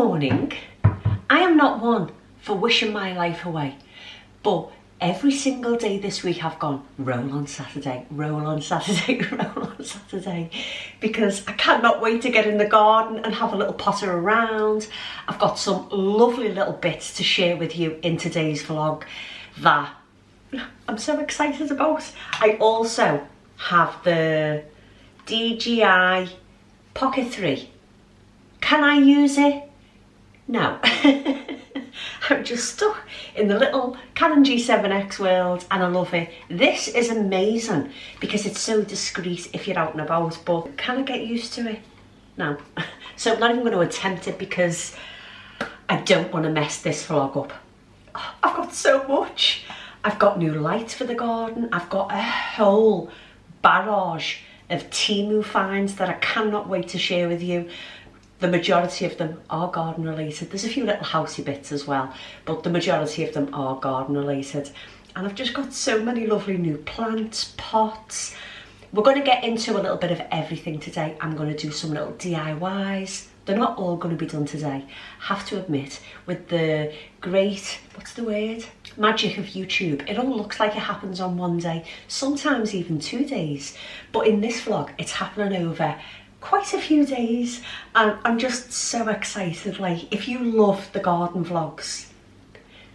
morning. I am not one for wishing my life away, but every single day this week I've gone, roll on Saturday, roll on Saturday, roll on Saturday, because I cannot wait to get in the garden and have a little potter around. I've got some lovely little bits to share with you in today's vlog that I'm so excited about. I also have the DJI Pocket 3. Can I use it? No. I'm just stuck in the little Canon G7X world and I love it. This is amazing because it's so discreet if you're out and about, but can I get used to it? No. So I'm not even going to attempt it because I don't want to mess this vlog up. Oh, I've got so much. I've got new lights for the garden. I've got a whole barrage of Temu finds that I cannot wait to share with you. The majority of them are garden related. There's a few little housey bits as well, but the majority of them are garden related. And I've just got so many lovely new plants, pots. We're going to get into a little bit of everything today. I'm going to do some little DIYs. They're not all going to be done today, have to admit, with the great, what's the word? Magic of YouTube. It all looks like it happens on one day, sometimes even 2 days. But in this vlog, it's happening over quite a few days. And I'm just so excited. Like, if you love the garden vlogs,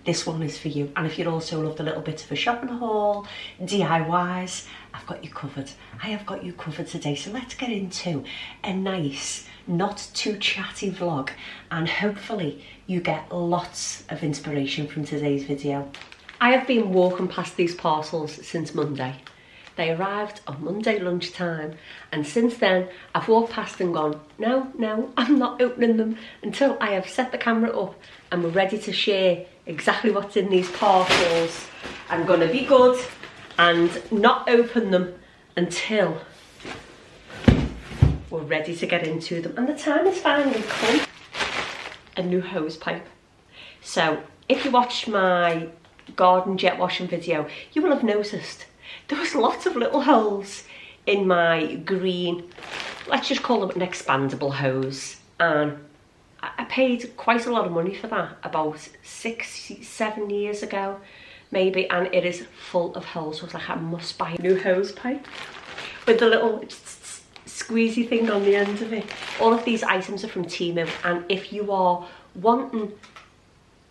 this one is for you. And if you also love the little bits of a shopping haul, DIYs, I've got you covered. I have got you covered today. So let's get into a nice, not too chatty vlog, and hopefully you get lots of inspiration from today's video. I have been walking past these parcels since Monday. They arrived on Monday lunchtime, and since then I've walked past and gone, no, I'm not opening them until I have set the camera up and we're ready to share exactly what's in these parcels. I'm going to be good and not open them until we're ready to get into them. And the time has finally come. A new hose pipe. So if you watched my garden jet washing video, you will have noticed there was lots of little holes in my green, let's just call them an expandable hose. And I paid quite a lot of money for that about 6-7 years ago, maybe, and it is full of holes. So I was like, I must buy a new hose pipe with the little squeezy thing on the end of it. All of these items are from Temu, and if you are wanting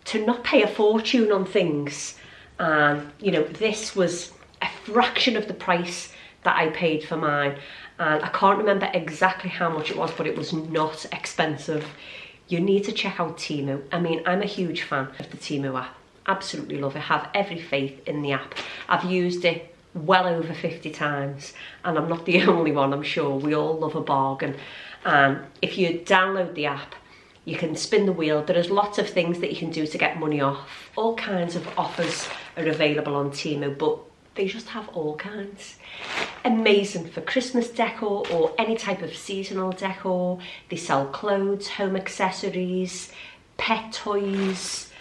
to not pay a fortune on things, you know, this was a fraction of the price that I paid for mine, and I can't remember exactly how much it was, but it was not expensive. You need to check out Temu. I mean, I'm a huge fan of the Temu app. Absolutely love it. Have every faith in the app. I've used it well over 50 times, and I'm not the only one. I'm sure we all love a bargain. If you download the app, you can spin the wheel. There is lots of things that you can do to get money off. All kinds of offers are available on Temu, but they just have all kinds. Amazing for Christmas decor or any type of seasonal decor. They sell clothes, home accessories, pet toys,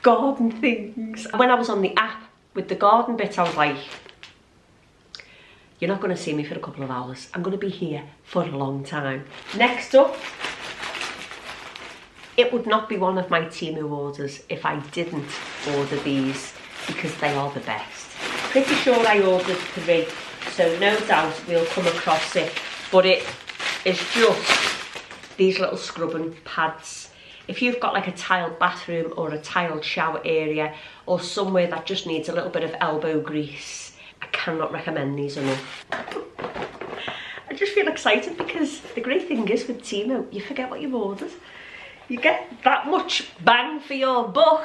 garden things. When I was on the app with the garden bit, I was like, you're not going to see me for a couple of hours. I'm going to be here for a long time. Next up, it would not be one of my Temu orders if I didn't order these, because they are the best. Pretty sure I ordered 3, so no doubt we'll come across it. But it is just these little scrubbing pads. If you've got like a tiled bathroom or a tiled shower area, or somewhere that just needs a little bit of elbow grease, I cannot recommend these enough. I just feel excited because the great thing is with Temu, you forget what you've ordered. You get that much bang for your buck.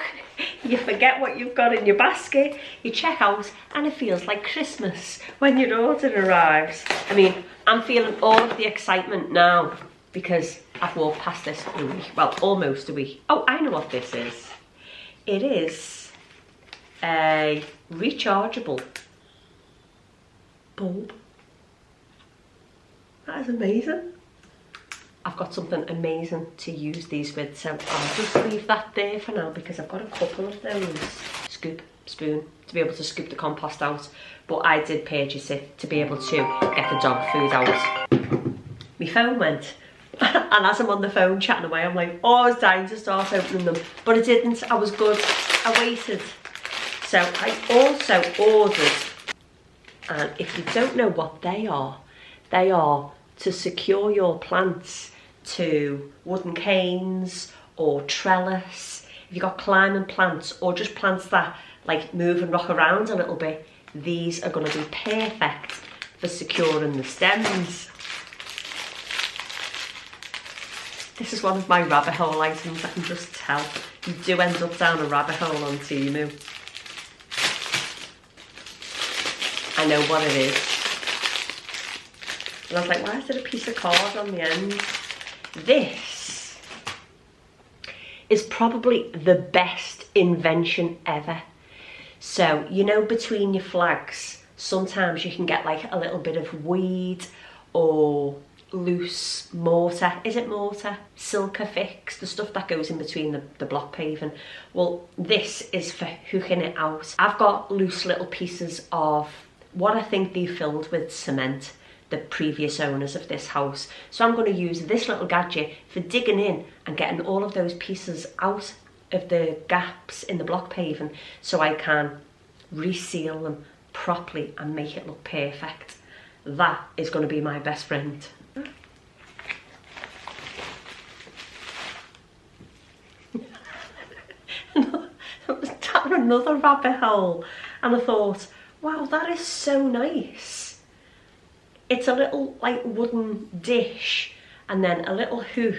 You forget what you've got in your basket. You check out and it feels like Christmas when your order arrives. I mean, I'm feeling all of the excitement now because I've walked past this for a week. Well, almost a week. Oh, I know what this is. It is a rechargeable bulb. That is amazing. I've got something amazing to use these with, so I'll just leave that there for now because I've got a couple of those. Scoop, spoon, to be able to scoop the compost out, but I did purchase it to be able to get the dog food out. My phone went And as I'm on the phone chatting away, I'm like, oh, I was dying to start opening them. But I didn't, I was good, I waited. So I also ordered, and if you don't know what they are to secure your plants to wooden canes or trellis. If you've got climbing plants or just plants that like move and rock around a little bit, these are going to be perfect for securing the stems. This is one of my rabbit hole items, I can just tell. You do end up down a rabbit hole on Temu. I know what it is. And I was like, why is there a piece of card on the end? This is probably the best invention ever. So, you know, between your flags, sometimes you can get like a little bit of weed or loose mortar. Is it mortar? Silica fix, the stuff that goes in between the block paving. Well, this is for hooking it out. I've got loose little pieces of what I think they filled with cement, the previous owners of this house. So I'm going to use this little gadget for digging in and getting all of those pieces out of the gaps in the block paving so I can reseal them properly and make it look perfect. That is going to be my best friend. I was down another rabbit hole and I thought, wow, that is so nice. It's a little like wooden dish and then a little hook.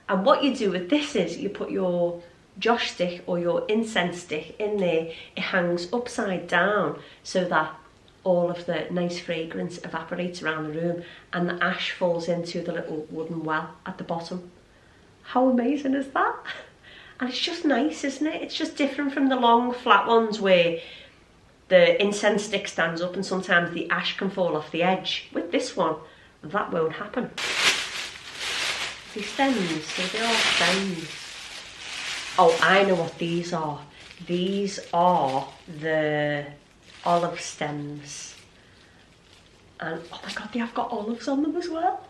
And what you do with this is you put your joss stick or your incense stick in there. It hangs upside down so that all of the nice fragrance evaporates around the room and the ash falls into the little wooden well at the bottom. How amazing is that? And it's just nice, isn't it? It's just different from the long flat ones where the incense stick stands up and sometimes the ash can fall off the edge. With this one, that won't happen. These stems, so they are stems. Oh, I know what these are. These are the olive stems. And oh my God, they have got olives on them as well.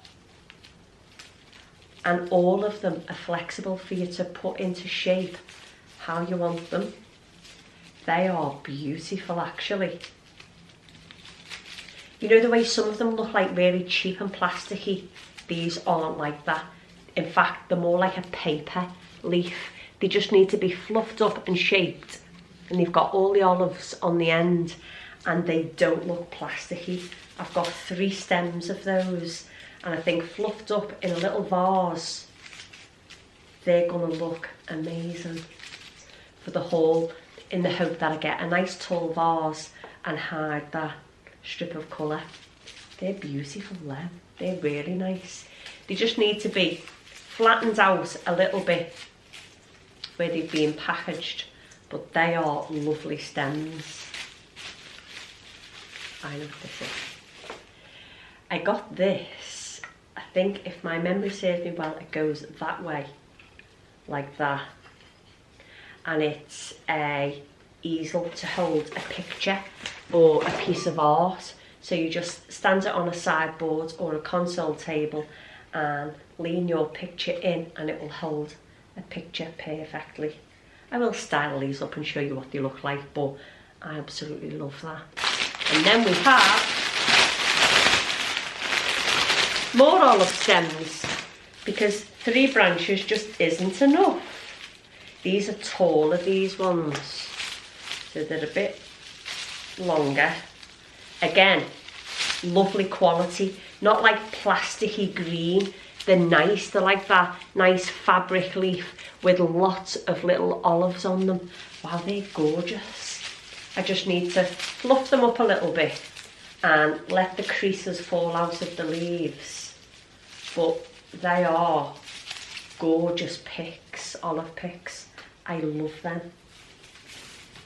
And all of them are flexible for you to put into shape how you want them. They are beautiful, actually. You know the way some of them look like really cheap and plasticky? These aren't like that. In fact, they're more like a paper leaf. They just need to be fluffed up and shaped. And they've got all the olives on the end and they don't look plasticky. I've got 3 stems of those and I think fluffed up in a little vase, they're gonna look amazing for the haul, in the hope that I get a nice tall vase and hide that strip of colour. They're beautiful then, they're really nice. They just need to be flattened out a little bit where they've been packaged, but they are lovely stems. I know what this is. I got this, I think if my memory serves me well, it goes that way, like that. And it's a easel to hold a picture or a piece of art. So you just stand it on a sideboard or a console table and lean your picture in and it will hold a picture perfectly. I will style these up and show you what they look like, but I absolutely love that. And then we have more olive stems, because 3 branches just isn't enough. These are taller, these ones, so they're a bit longer. Again, lovely quality, not like plasticky green. They're nice, they're like that nice fabric leaf with lots of little olives on them. Wow, they're gorgeous. I just need to fluff them up a little bit and let the creases fall out of the leaves. But they are gorgeous picks, olive picks. I love them.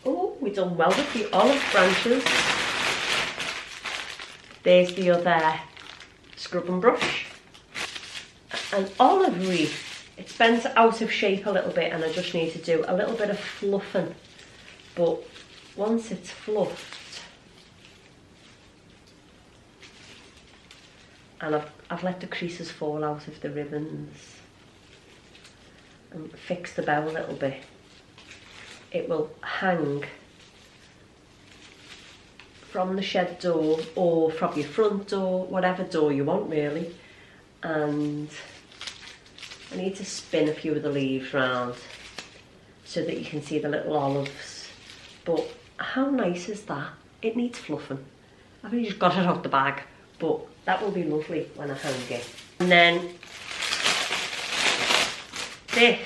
Oh, we've done well with the olive branches. There's the other scrubbing brush. An olive wreath. It's bent out of shape a little bit and I just need to do a little bit of fluffing. But once it's fluffed, and I've I've let the creases fall out of the ribbons and fixed the bow a little bit. It will hang from the shed door or from your front door, whatever door you want really. And I need to spin a few of the leaves round so that you can see the little olives. But how nice is that? It needs fluffing. I've only just got it out the bag, but that will be lovely when I hang it. And then this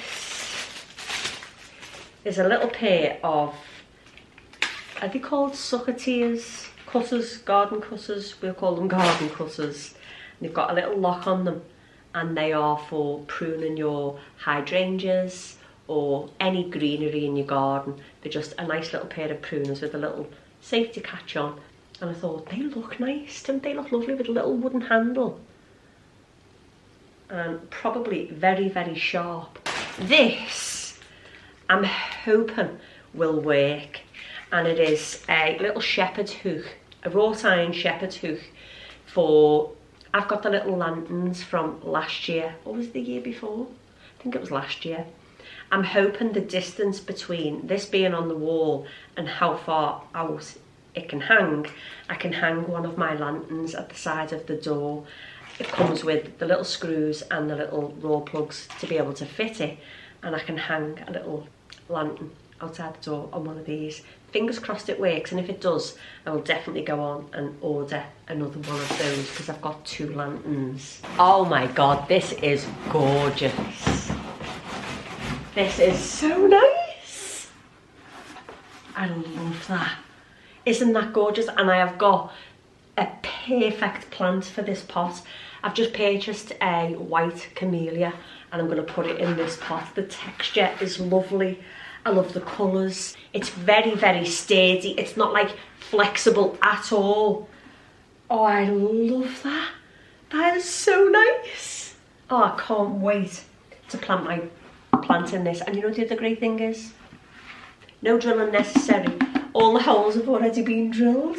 is a little pair of, are they called succotaurs? Cutters, garden cutters, we'll call them garden cutters. And they've got a little lock on them, and they are for pruning your hydrangeas or any greenery in your garden. They're just a nice little pair of pruners with a little safety catch on. And I thought, they look nice, don't they look lovely with a little wooden handle? And probably very, very sharp. This, I'm hoping, will work. And it is a little shepherd's hook, a wrought iron shepherd's hook for, I've got the little lanterns from last year, or was it the year before? I think it was last year. I'm hoping the distance between this being on the wall and how far out it can hang, I can hang one of my lanterns at the side of the door. It comes with the little screws and the little raw plugs to be able to fit it, and I can hang a little lantern outside the door on one of these. Fingers crossed it works, and if it does, I will definitely go on and order another one of those because I've got 2 lanterns. Oh my god, this is gorgeous. This is so nice. I love that. Isn't that gorgeous? And I have got a perfect plant for this pot. I've just purchased a white camellia and I'm going to put it in this pot. The texture is lovely. I love the colours. It's very, very sturdy. It's not like flexible at all. Oh, I love that. That is so nice. Oh, I can't wait to plant my plant in this. And you know what the other great thing is? No drilling necessary. All the holes have already been drilled.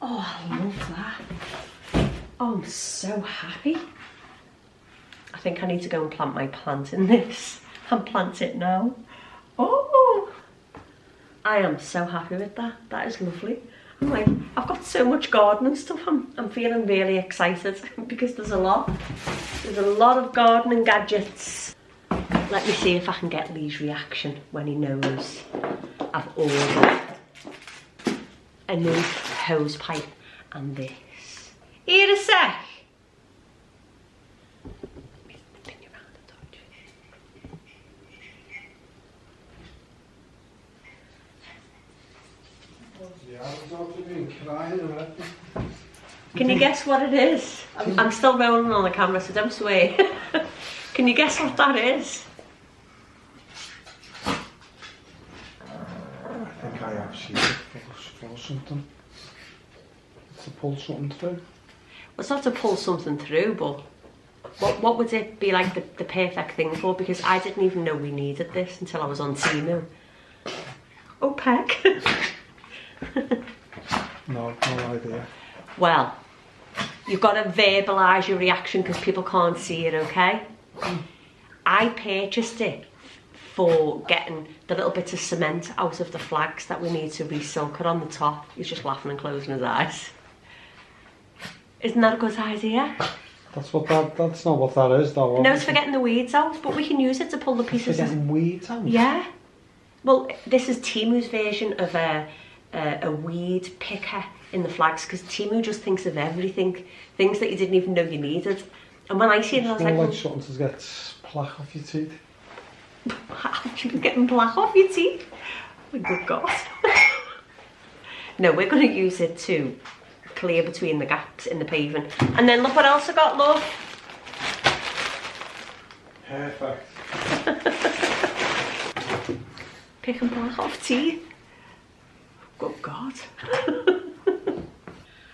Oh, I love that. Oh, I'm so happy. I think I need to go and plant my plant in this and plant it now. Oh, I am so happy with that. That is lovely. I'm like, I've got so much gardening stuff. I'm feeling really excited because there's a lot. There's a lot of gardening gadgets. Let me see if I can get Lee's reaction when he knows I've ordered a new hose pipe and this. Here a sec. Can you guess what it is? I'm still rolling on the camera, so don't sway. Can you guess what that is? I think I have seen it for something. It's to pull something through. Well, it's not to pull something through, but what would it be like the perfect thing for? Because I didn't even know we needed this until I was on Temu. Oh, peck. No idea. Well, you've got to verbalise your reaction because people can't see it, okay? I purchased it for getting the little bits of cement out of the flags that we need to re-silk it on the top. He's just laughing and closing his eyes. Isn't that a good idea? That's not what that is though. No, it's for getting the weeds out, but we can use it to pull the pieces. For getting weeds out? Yeah. Well, this is Temu's version of a weed picker in the flags, because Temu just thinks of everything, things that you didn't even know you needed. And when I see it, I was like, something to get plaque off your teeth. You're getting plaque off your teeth? Oh my good God. No, we're going to use it to clear between the gaps in the paving. And then look what else I got, love. Perfect. Pick and plaque off teeth. Good God.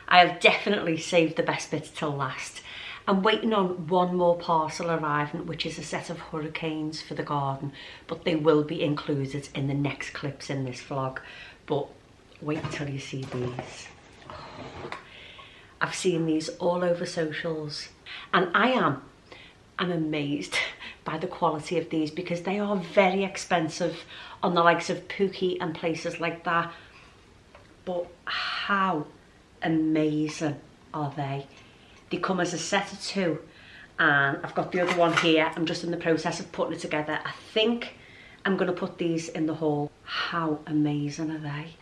I have definitely saved the best bits till last. I'm waiting on one more parcel arriving, which is a set of hurricanes for the garden, but they will be included in the next clips in this vlog. But wait until you see these. I've seen these all over socials, and I'm amazed by the quality of these, because they are very expensive on the likes of Pookie and places like that. But how amazing are they? They come as a set of 2, and I've got the other one here. I'm just in the process of putting it together. I think I'm going to put these in the haul. How amazing are they?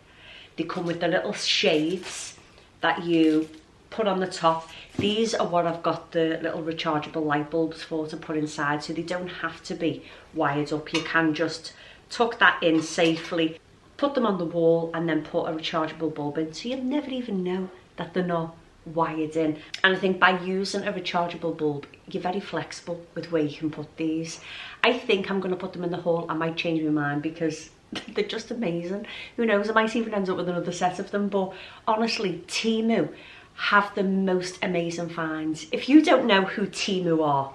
They come with the little shades that you put on the top. These are what I've got the little rechargeable light bulbs for, to put inside, so they don't have to be wired up. You can just tuck that in safely, put them on the wall, and then put a rechargeable bulb in, so you'll never even know that they're not wired in. And I think by using a rechargeable bulb, you're very flexible with where you can put these. I think I'm going to put them in the haul. I might change my mind, because they're just amazing. Who knows, I might even end up with another set of them. But honestly, Temu have the most amazing finds. If you don't know who Temu are,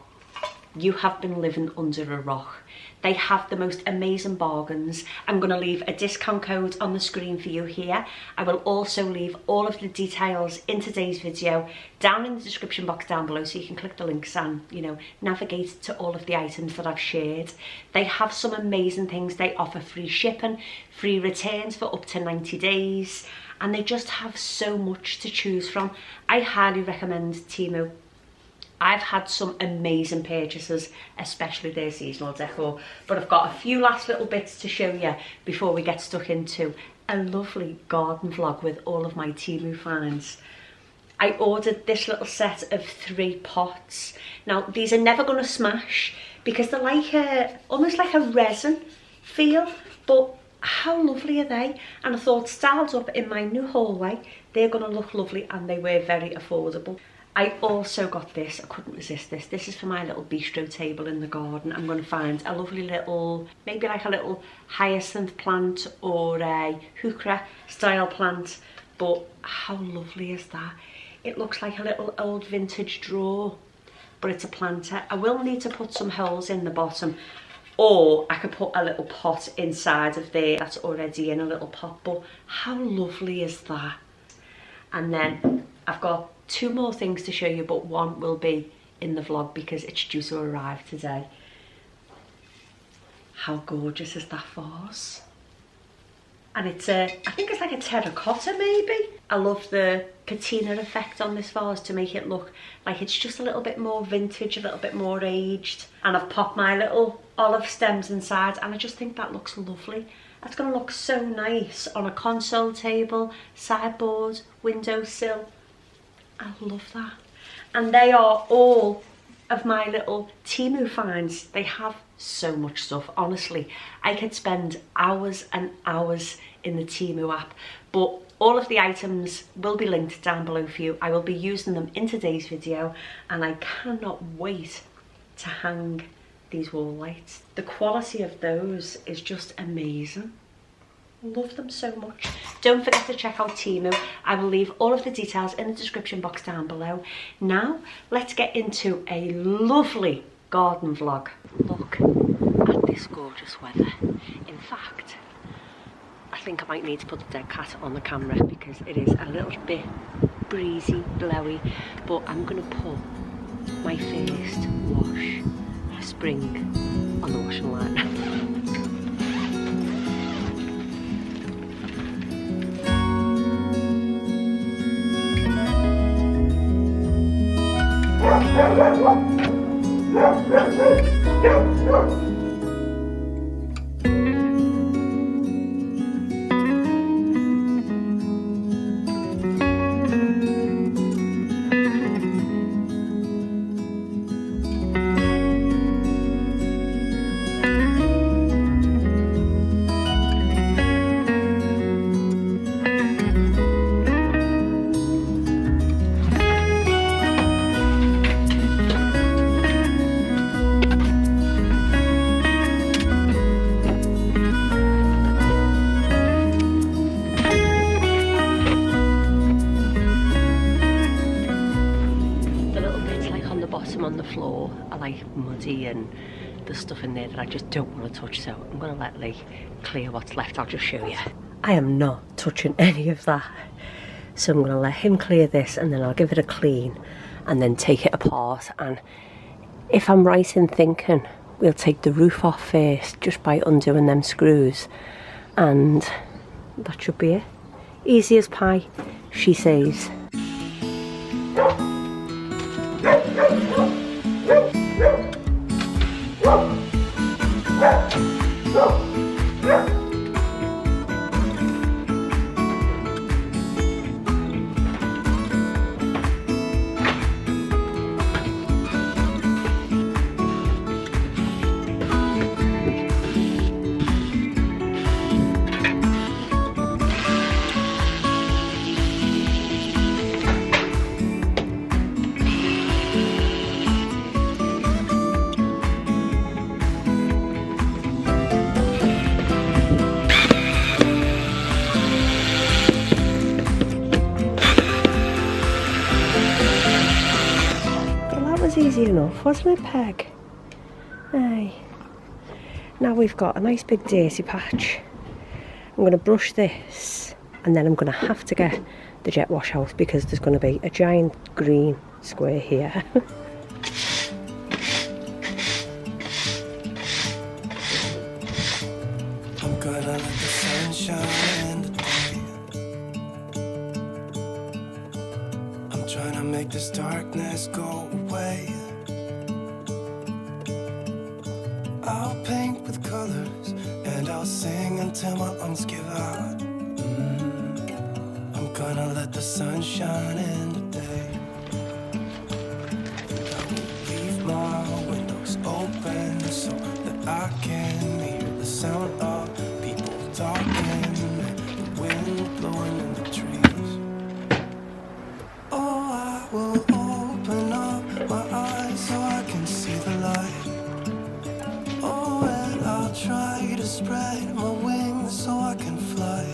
you have been living under a rock. They have the most amazing bargains. I'm going to leave a discount code on the screen for you here. I will also leave all of the details in today's video down in the description box down below, so you can click the links and, you know, navigate to all of the items that I've shared. They have some amazing things. They offer free shipping, free returns for up to 90 days, and they just have so much to choose from. I highly recommend Temu. I've had some amazing purchases, especially their seasonal decor, but I've got a few last little bits to show you before we get stuck into a lovely garden vlog with all of my Temu finds. I ordered this little set of 3 pots. Now, these are never going to smash, because they're like almost like a resin feel, but how lovely are they? And I thought, styled up in my new hallway, they're going to look lovely, and they were very affordable. I also got this. I couldn't resist this. This is for my little bistro table in the garden. I'm going to find a lovely little, maybe like a little hyacinth plant or a heuchera style plant. But how lovely is that? It looks like a little old vintage drawer, but it's a planter. I will need to put some holes in the bottom, or I could put a little pot inside of there that's already in a little pot. But how lovely is that? And then I've got 2 more things to show you, but one will be in the vlog because it's due to arrive today. How gorgeous is that vase? And it's I think it's like a terracotta maybe. I love the patina effect on this vase to make it look like it's just a little bit more vintage, a little bit more aged. And I've popped my little olive stems inside, and I just think that looks lovely. That's going to look so nice on a console table, sideboard, windowsill. I love that. And they are all of my little Temu finds. They have so much stuff. Honestly, I could spend hours and hours in the Temu app, but all of the items will be linked down below for you. I will be using them in today's video, and I cannot wait to hang these wall lights. The quality of those is just amazing. Love them so much. Don't forget to check out Temu. I will leave all of the details in the description box down below. Now, let's get into a lovely garden vlog. Look at this gorgeous weather. In fact, I think I might need to put the dead cat on the camera because it is a little bit breezy, blowy, but I'm going to put my first wash of spring on the washing line. On the floor are like muddy and there's stuff in there that I just don't want to touch, so I'm going to let Lee clear what's left. I'll just show you. I am not touching any of that. So I'm going to let him clear this and then I'll give it a clean and then take it apart. And if I'm right in thinking, we'll take the roof off first just by undoing them screws, and that should be it. Easy as pie, she says. Easy enough, wasn't it, Peg? Aye. Now we've got a nice big dirty patch. I'm going to brush this and then I'm going to have to get the jet wash out because there's going to be a giant green square here. I'm gonna let the sun shine today. I'm trying to make this darkness go away. I'll paint with colors and I'll sing until my lungs give out. I'm gonna let the sun shine in today. And I will leave my windows open so that I can hear the sound of people talking and the wind blowing in the trees. Oh, I will open up my eyes so I can see the light. Oh, and I'll try to spread my wings so I can fly.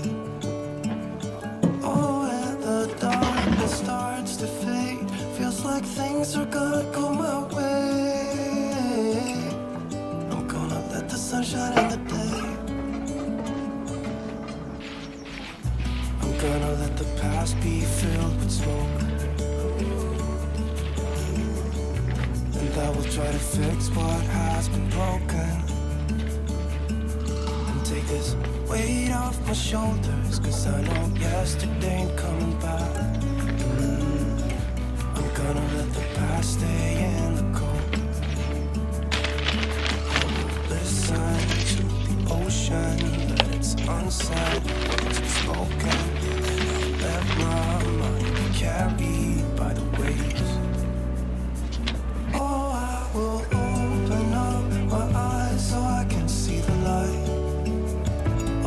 Oh, and the darkness starts to fade. Feels like things are gonna go my way. I'm gonna let the sun shine in the day. I'm gonna let the past be filled with smoke. And I will try to fix what has been broken. And take this weight off my shoulders, 'cause I know yesterday ain't coming back. I'm gonna let the past stay in the cold. I will listen to the ocean, let its unsaid words be spoken. And I'll let my mind be carried by the waves. Oh, I will open up my eyes so I can see the light.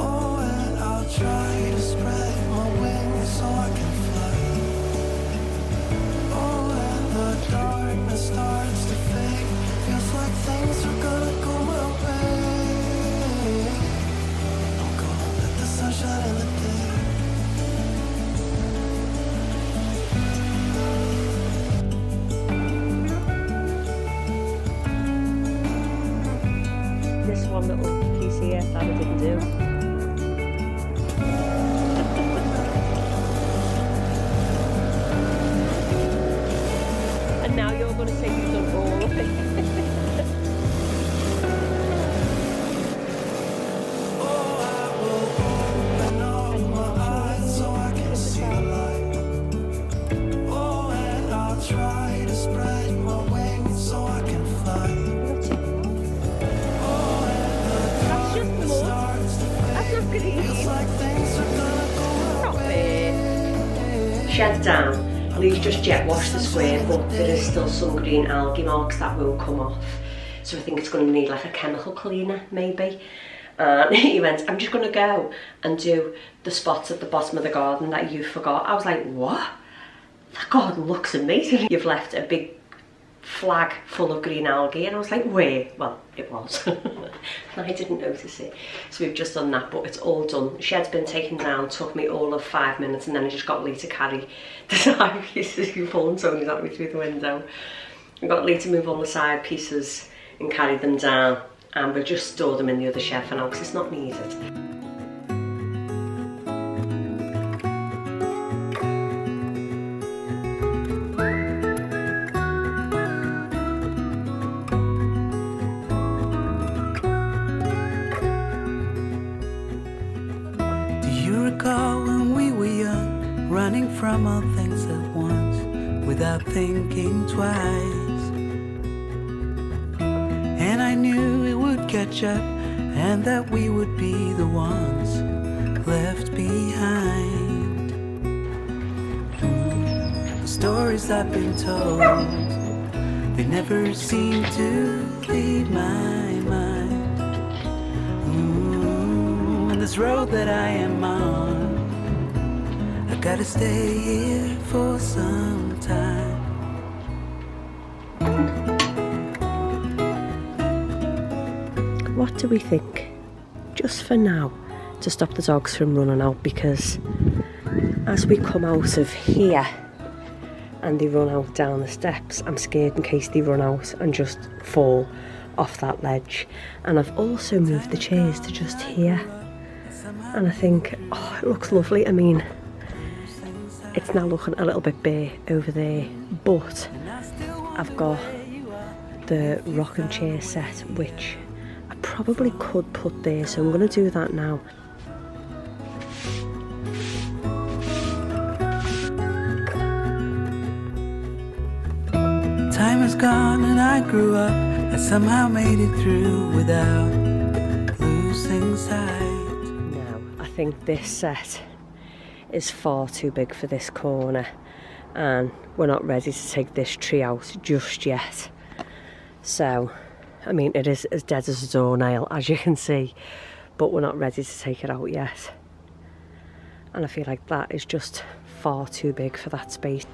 Oh, and I'll try to spread my wings so I can fly. Oh, and the darkness starts to fade. Feels like things are gonna go my way. I'm gonna let the sun shine in the day. This one little piece here that I didn't do. And now you're going to say you've done all of it. Oh, I will open up my eyes so I can see the light. Oh, and I'll try to spread my wings so I can fly. Oh, and the darkness starts to That's not fade. green. Feels like things are gonna go my way. Shed down. Lou's just jet washed the square, but there is still some green algae marks that won't come off. So I think it's going to need like a chemical cleaner, maybe. And he went, I'm just going to go and do the spots at the bottom of the garden that you forgot. I was like, what? That garden looks amazing. You've left a big flag full of green algae. And I was like, where? Well, it was. And I didn't notice it. So we've just done that, but it's all done. The shed's been taken down, took me all of 5 minutes, and then I just got Lee to carry the side pieces. You've fallen Tony's at me through the window. I got Lee to move all the side pieces and carry them down, and we'll just store them in the other shed for now because it's not needed. recall when we were young, running from all things at once, without thinking twice. And I knew it would catch up, and that we would be the ones left behind. The stories I've been told, they never seem to leave my mind. And this road that I am on, I gotta stay here for some time. What do we think? Just for now, to stop the dogs from running out, because as we come out of here and they run out down the steps, I'm scared in case they run out and just fall off that ledge. And I've also moved the chairs to just here, and I think, oh, it looks lovely. I mean, it's now looking a little bit bare over there, but I've got the rocking chair set, which I probably could put there, so I'm going to do that now. Time has gone and I grew up. I somehow made it through without losing sight. No, I think this set is far too big for this corner, and we're not ready to take this tree out just yet. So, I mean, it is as dead as a doornail, as you can see, but we're not ready to take it out yet. And I feel like that is just far too big for that space.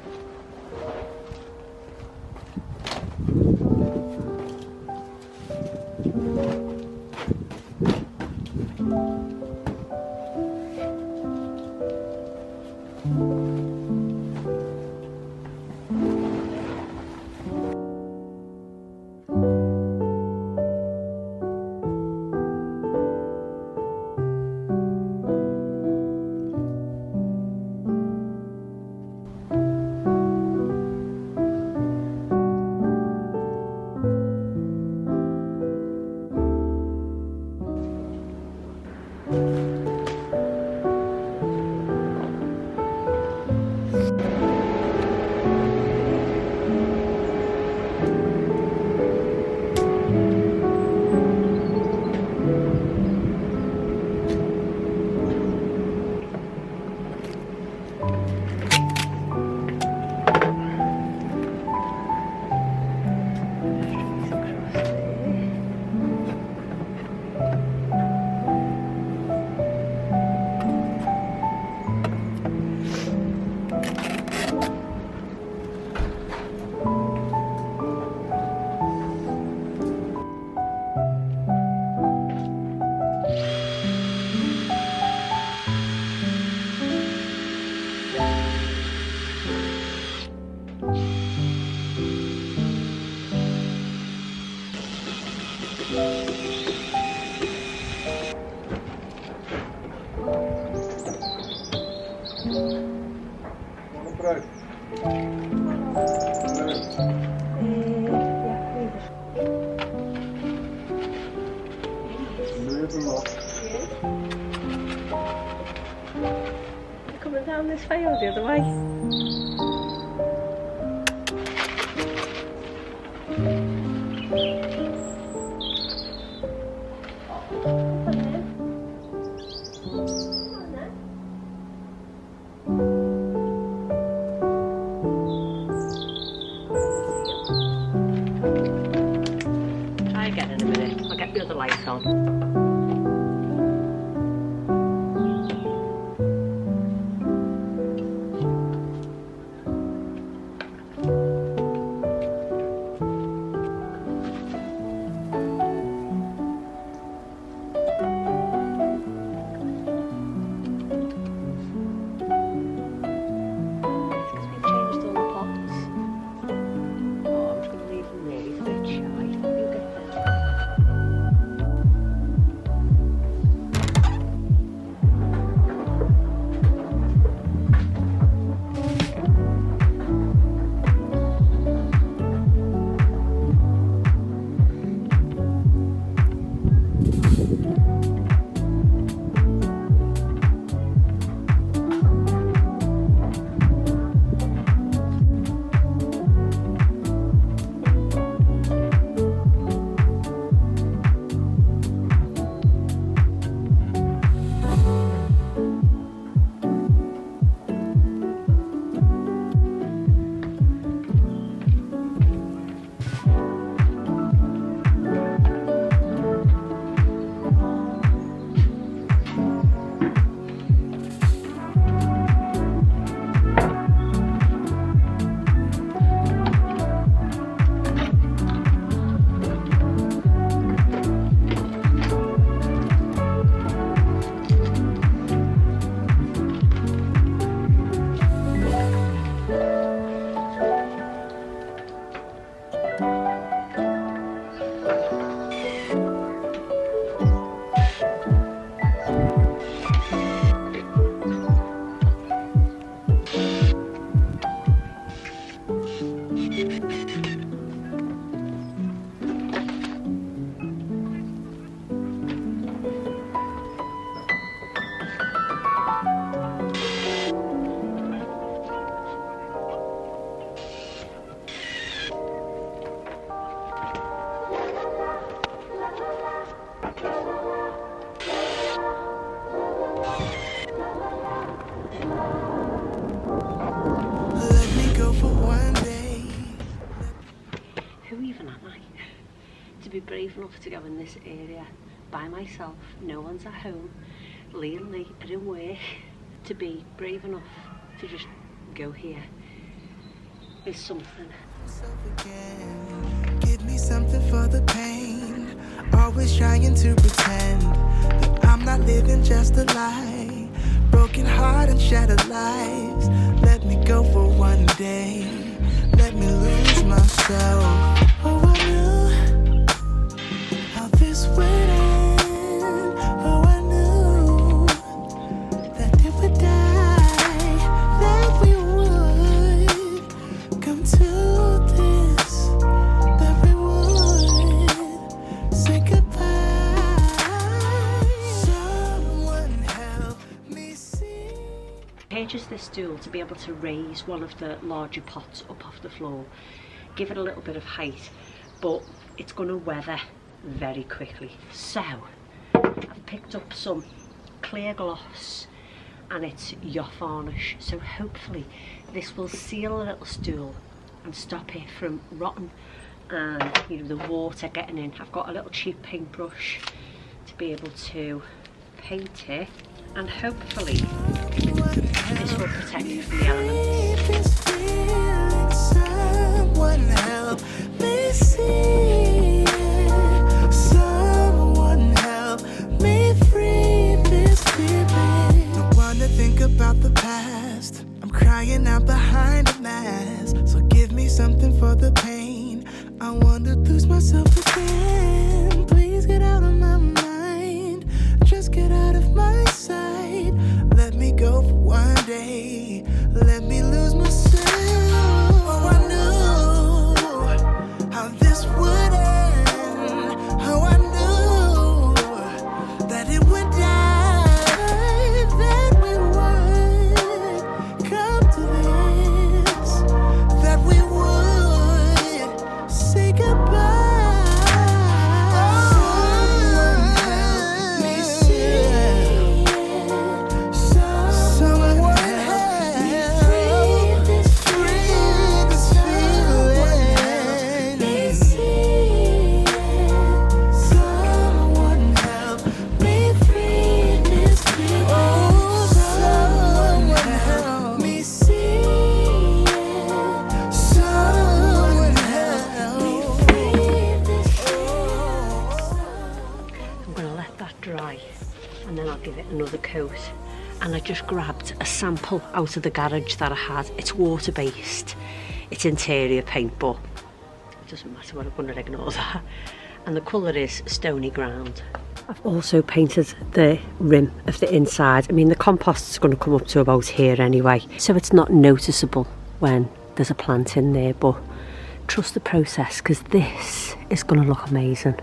Coming down this way or the other way? Try again in a minute. I'll get the other lights on. be brave enough to go in this area by myself, no one's at home, Lee and Lee are in work, to be brave enough to just go here is something. Give me something for the pain. Always trying to pretend that I'm not living just a lie. Broken heart and shattered lives. Let me go for one day. Let me lose myself. Oh, I knew how this would end. Oh, I knew that it would die. That we would come to this. That we would say goodbye. Someone help me see. I purchased this stool to be able to raise one of the larger pots up off the floor, give it a little bit of height, but it's going to weather very quickly. So I've picked up some clear gloss and it's yacht varnish, so hopefully this will seal the little stool and stop it from rotting and, you know, the water getting in. I've got a little cheap paintbrush to be able to paint it, and hopefully this will protect it from the elements. This feeling, someone help me see it. Someone help me free this feeling. Don't wanna think about the past. I'm crying out behind a mask. So give me something for the pain. I wanna lose myself again. Please get out of my mind. Just get out of my sight. Let me go for one day. Let me lose myself. Oh, I knew how this would end. Oh, I knew that it would die. That we would come to this. That we would say goodbye. Someone help me see it. Someone help me free this feeling. Someone help me free this feeling. Oh, someone help me see it. Someone help me free this feeling. I'm going to let that dry and then I'll give it another coat. And I just grabbed a sample out of the garage that I had. It's water based, it's interior paint, but it doesn't matter, we're going to ignore that. And the colour is stony ground. I've also painted the rim of the inside. I mean, the compost is going to come up to about here anyway, so it's not noticeable when there's a plant in there, but trust the process because this is going to look amazing.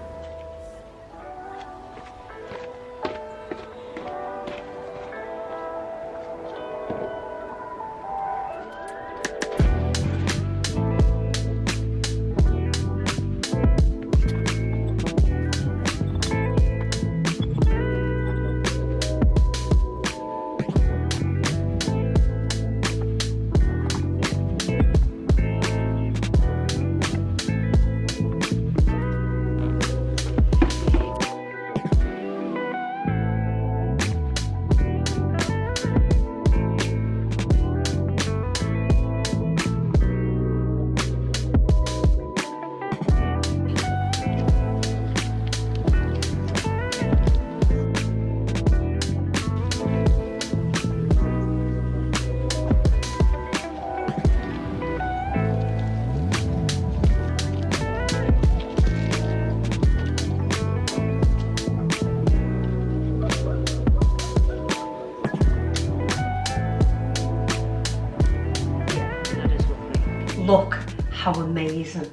Look how amazing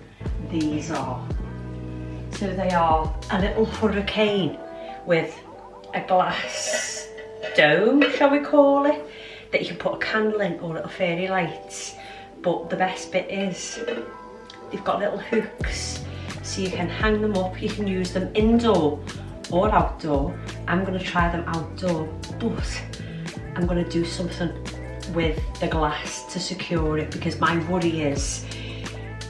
these are. So they are a little hurricane with a glass dome, shall we call it, that you can put a candle in or little fairy lights. But the best bit is they've got little hooks so you can hang them up. You can use them indoor or outdoor. I'm going to try them outdoor, but I'm going to do something with the glass to secure it, because my worry is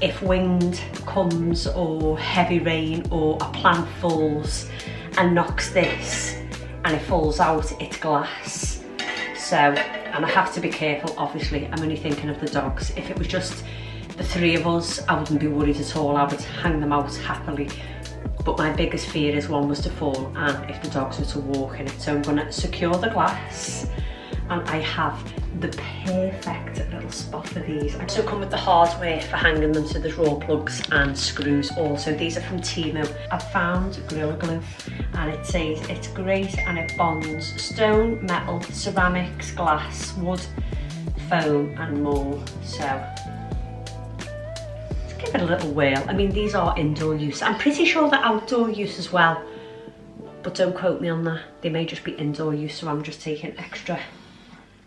if wind comes or heavy rain or a plant falls and knocks this and it falls out, it's glass. So, and I have to be careful, obviously. I'm only thinking of the dogs. If it was just the three of us, I wouldn't be worried at all. I would hang them out happily. But my biggest fear is one was to fall and if the dogs were to walk in it. So I'm gonna secure the glass, and I have the perfect little spot for these. I also come with the hardware for hanging them, so there's raw plugs and screws also. These are from Temu. I've found Gorilla Glue, and it says it's great and it bonds stone, metal, ceramics, glass, wood, foam and more. So let's give it a little whirl. I mean, these are indoor use. I'm pretty sure they're outdoor use as well, but don't quote me on that. They may just be indoor use, so I'm just taking extra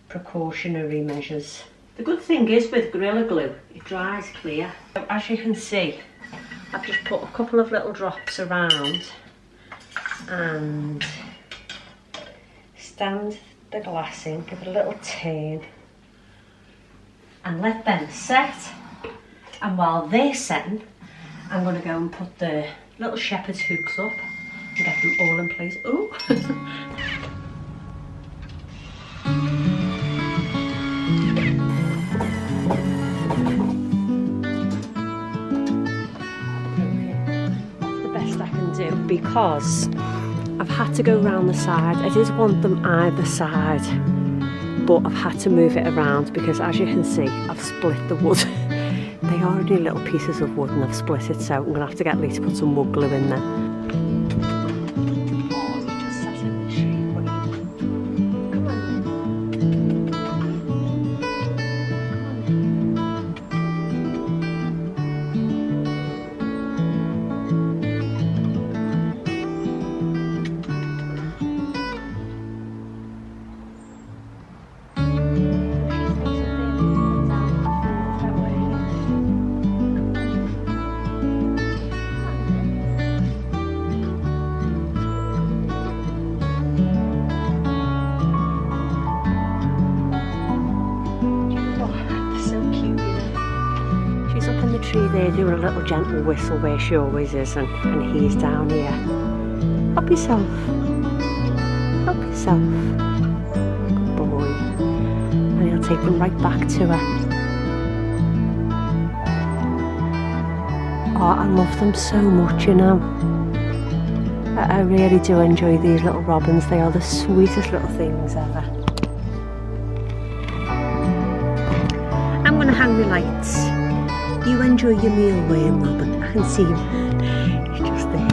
precautionary measures. The good thing is with Gorilla Glue, it dries clear. So as you can see, I've just put a couple of little drops around and stand the glass in, give it a little turn and let them set. And while they're setting, I'm going to go and put the little shepherd's hooks up and get them all in place. Ooh! Because I've had to go round the side. I did want them either side, but I've had to move it around because, as you can see, I've split the wood. They are only little pieces of wood and I've split it, so I'm going to have to get Lee to put some wood glue in there. Tree there doing a little gentle whistle where she always is, and he's down here. Help yourself. Help yourself. Good boy. And he'll take them right back to her. Oh, I love them so much, you know. I really do enjoy these little robins. They are the sweetest little things ever. I'm going to hang the lights. You enjoy your meal, William Robin. I can see him. He's just there.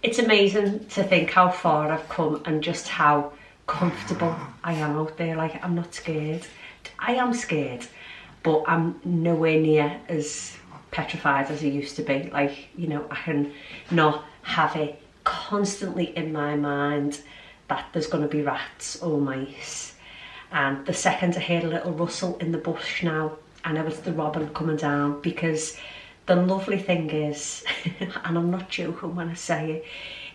It's amazing to think how far I've come and just how comfortable I am out there. Like, I'm not scared. I am scared, but I'm nowhere near as petrified as I used to be. Like, you know, I can not have it constantly in my mind that there's going to be rats or mice. And the second I hear a little rustle in the bush now, I know it's the robin coming down, because the lovely thing is, and I'm not joking when I say it,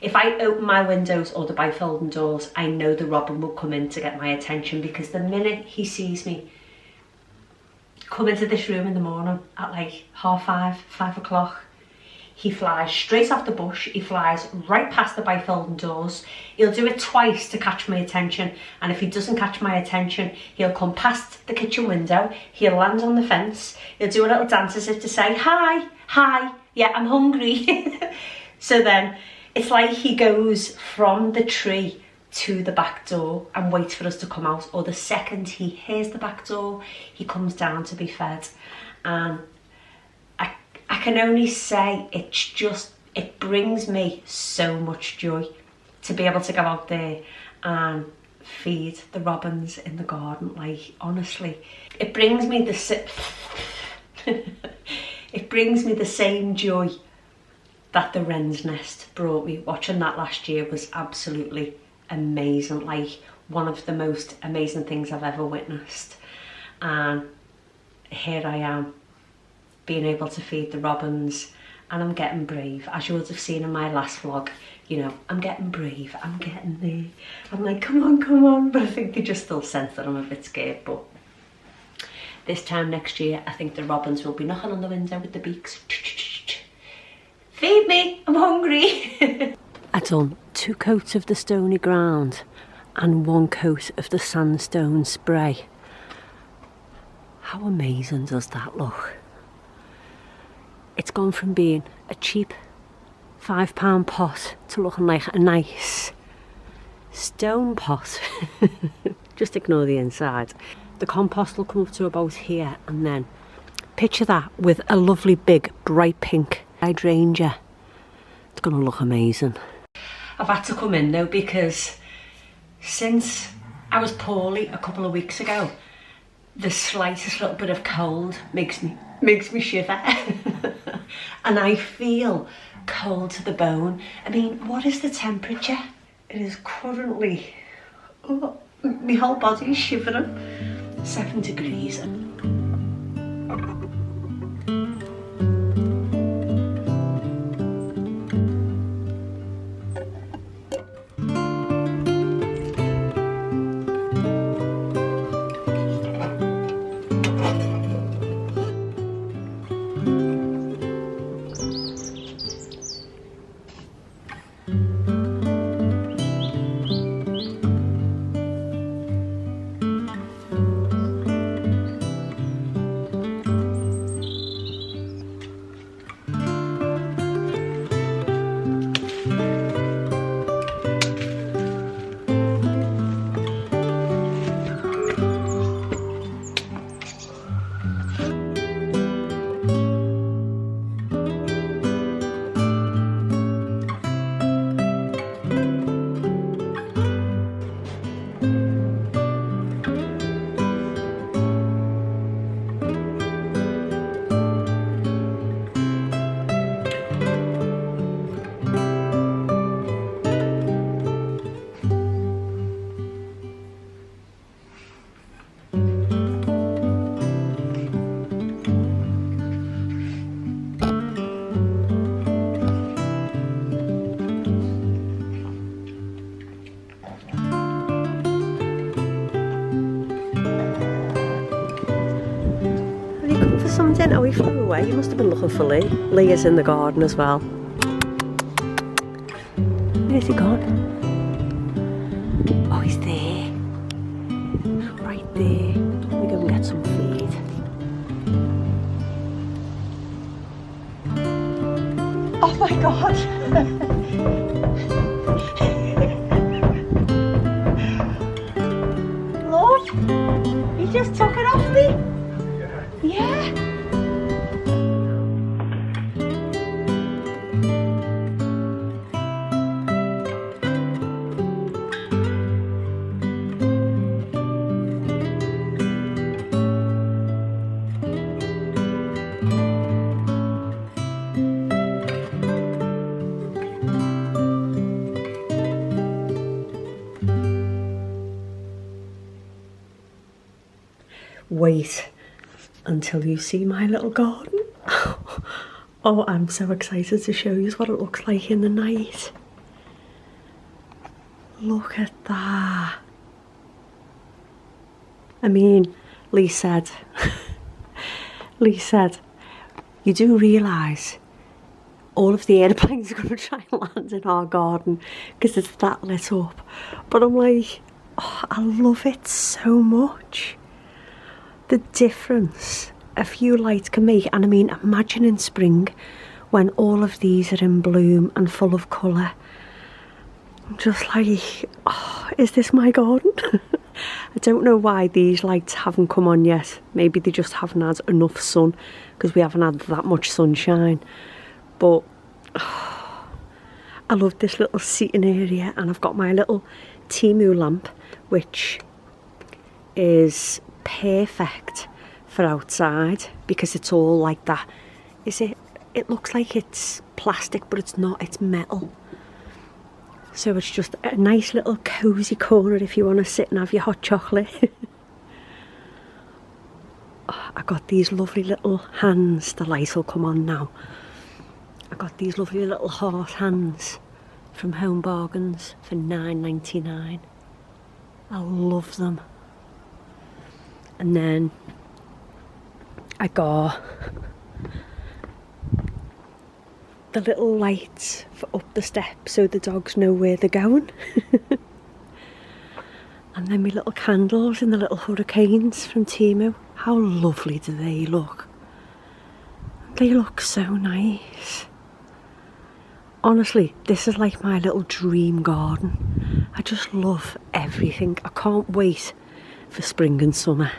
if I open my windows or the bifolding doors, I know the robin will come in to get my attention, because the minute he sees me come into this room in the morning at like 5:30, 5 o'clock, he flies straight off the bush, he flies right past the bifolding doors. He'll do it twice to catch my attention, and if he doesn't catch my attention, he'll come past the kitchen window, he'll land on the fence, he'll do a little dance as if to say, hi, hi, yeah, I'm hungry. So then it's like he goes from the tree to the back door and waits for us to come out, or the second he hears the back door, he comes down to be fed. And I can only say it brings me so much joy to be able to go out there and feed the robins in the garden. Like, honestly, it brings me it brings me the same joy that the wren's nest brought me. Watching that last year was absolutely amazing, like one of the most amazing things I've ever witnessed. And here I am, being able to feed the robins, and I'm getting brave. As you would have seen in my last vlog, you know, I'm getting brave, I'm getting there. I'm like, come on, come on. But I think they just still sense that I'm a bit scared. But this time next year, I think the robins will be knocking on the window with the beaks. Feed me, I'm hungry. I've done 2 coats of the stony ground and 1 coat of the sandstone spray. How amazing does that look? It's gone from being a cheap £5 pot to looking like a nice stone pot. Just ignore the inside. The compost will come up to about here, and then picture that with a lovely big bright pink hydrangea. It's going to look amazing. I've had to come in though, because since I was poorly a couple of weeks ago, the slightest little bit of cold makes me shiver. And I feel cold to the bone. I mean, what is the temperature? It is currently, oh, my whole body is shivering. 7 degrees. Something? Oh, he flew away. You must have been looking for Lee. Lee is in the garden as well. Where's he gone? Oh, he's there. Right there. Let me go and get some feed. Oh my God. Lord, he just took it off me. Yeah. Wait until you see my little garden. Oh, I'm so excited to show you what it looks like in the night. Look at that. I mean, Lee said, you do realise all of the airplanes are going to try and land in our garden because it's that lit up. But I'm like, oh, I love it so much. The difference a few lights can make. And I mean, imagine in spring when all of these are in bloom and full of colour. I'm just like, oh, is this my garden? I don't know why these lights haven't come on yet. Maybe they just haven't had enough sun because we haven't had that much sunshine. But oh, I love this little seating area, and I've got my little Temu lamp, which is perfect for outside because it's all like that. It looks like it's plastic, but it's not, it's metal. So it's just a nice little cosy corner if you want to sit and have your hot chocolate. Oh, I got these lovely little hands. The light will come on now. I got these lovely little heart hands from Home Bargains for £9.99. I love them. And then I got the little lights for up the steps so the dogs know where they're going. And then my little candles in the little hurricanes from Temu. How lovely do they look? They look so nice. Honestly, this is like my little dream garden. I just love everything. I can't wait for spring and summer.